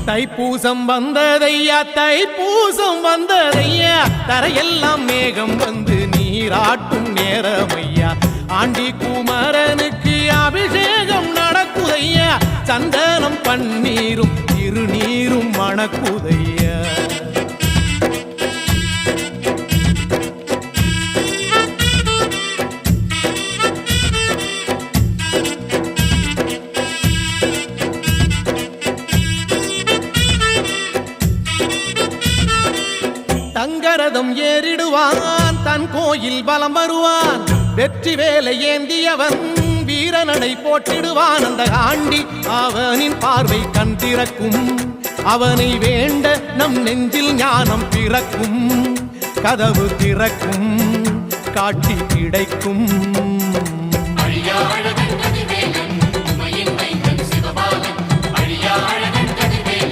தைப்பூசம் வந்ததையா தைப்பூசம் வந்ததையா தரையெல்லாம் மேகம் வந்து நீராட்டும் நேரமையா ஆண்டி குமரனுக்கு அபிஷேகம் நடக்குதையா சந்தனம் பன்னீரும் திருநீரும் மணக்குதையா தங்கரதம் ஏறிடுவான் தன் கோயில் பலம் வருவான் வெற்றி வேலை ஏந்தியவன் வீரனடை போட்டிடுவான் அந்த ஆண்டி அவனின் பார்வை கண் திறக்கும் அவனை வேண்ட நம் நெஞ்சில் ஞானம் பிறக்கும் கதவு திறக்கும் காட்சி கிடைக்கும்